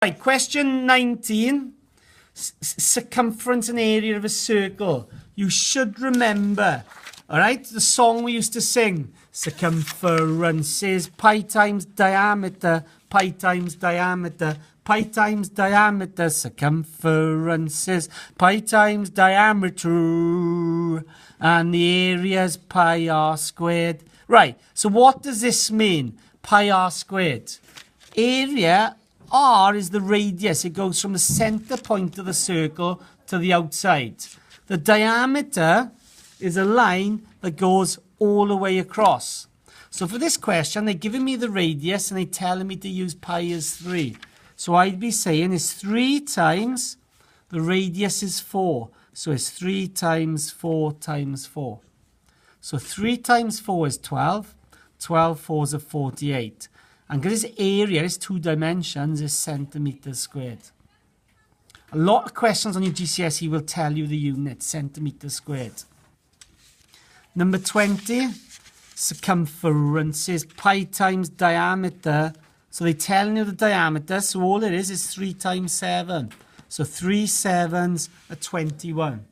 Right, question 19. Circumference and area of a circle. You should remember, all right, the song we used to sing. Circumference is pi times diameter, pi times diameter, pi times diameter. Circumference is pi times diameter, and the area is pi r squared. Right, so what does this mean? Pi r squared. Area, r is the radius. It goes from the center point of the circle to the outside. The diameter is a line that goes all the way across. So for this question, they're giving me the radius and they're telling me to use pi as 3. So I'd be saying it's 3 times the radius is 4. So it's 3 times 4 times 4. So 3 times 4 is 12. 12 4s are 48. And because its area is 2 dimensions, is centimeters squared. A lot of questions on your GCSE will tell you the unit, centimeters squared. Number 20, circumference is pi times diameter. So they're telling you the diameter, so all it is 3 times 7. So 3 7s are 21.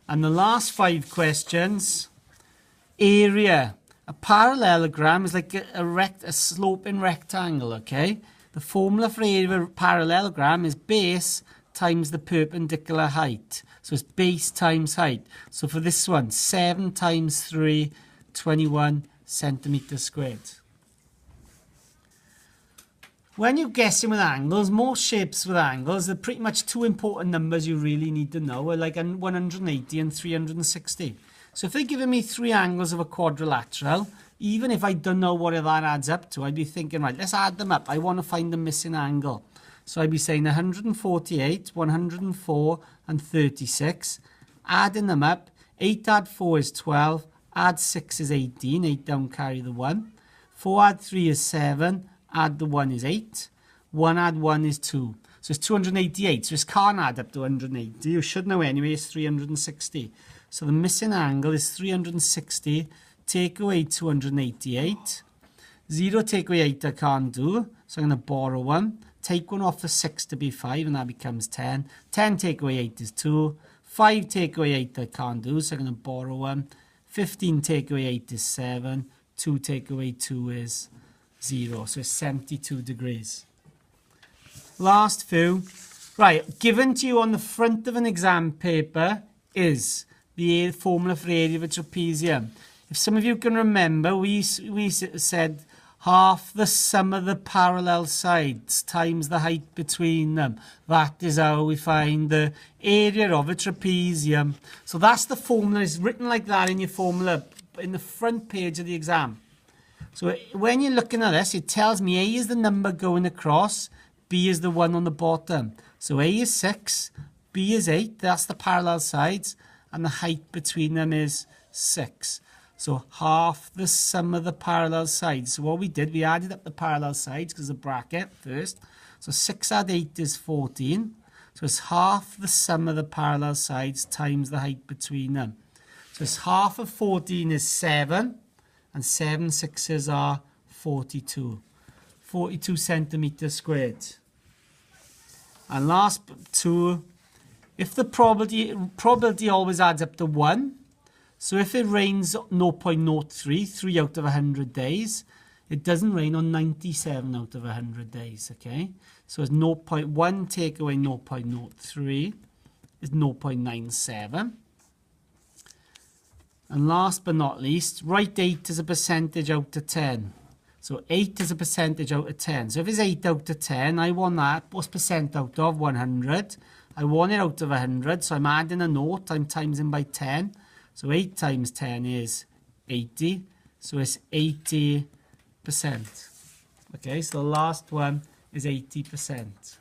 And the last 5 questions, area. A parallelogram is like a sloping rectangle, okay? The formula for area of a parallelogram is base times the perpendicular height. So it's base times height. So for this one, 7 times 3, 21 centimeters squared. When you're guessing with angles, most shapes with angles, they're pretty much 2 important numbers you really need to know, are like 180 and 360. So if they're giving me 3 angles of a quadrilateral, even if I don't know what that adds up to, I'd be thinking, right, let's add them up. I want to find the missing angle. So I'd be saying 148, 104, and 36. Adding them up, 8 add 4 is 12, add 6 is 18, 8 down, carry the 1. 4 add 3 is 7, add the 1 is 8. 1 add 1 is 2. So it's 288. So this can't add up to 180. You should know anyway, it's 360. So the missing angle is 360. Take away 288. 0 take away 8 I can't do. So I'm going to borrow 1. Take 1 off the 6 to be 5, and that becomes 10. 10 take away 8 is 2. 5 take away 8 I can't do, so I'm going to borrow 1. 15 take away 8 is 7. 2 take away 2 is 0. So it's 72 degrees. Last few. Right, given to you on the front of an exam paper is the formula for area of a trapezium. If some of you can remember, we said half the sum of the parallel sides times the height between them. That is how we find the area of a trapezium. So that's the formula. It's written like that in your formula in the front page of the exam. So when you're looking at this, it tells me A is the number going across, B is the one on the bottom. So A is 6, B is 8, that's the parallel sides, and the height between them is 6. So half the sum of the parallel sides. So what we did, we added up the parallel sides because of the bracket first. So 6 add 8 is 14. So it's half the sum of the parallel sides times the height between them. So it's half of 14 is 7, and 7 sixes are 42. 42 centimeters squared. And last 2, if the probability always adds up to 1, so if it rains 0.03, 3 out of 100 days, it doesn't rain on 97 out of 100 days, okay? So it's 0.1 take away 0.03 is 0.97. And last but not least, write 8 as a percentage out of 10. So 8 is a percentage out of 10. So if it's 8 out of 10, I want that. What's percent out of? 100. I want it out of 100, so I'm adding a note. I'm timesing by 10. So 8 times 10 is 80. So it's 80%. Okay, so the last one is 80%.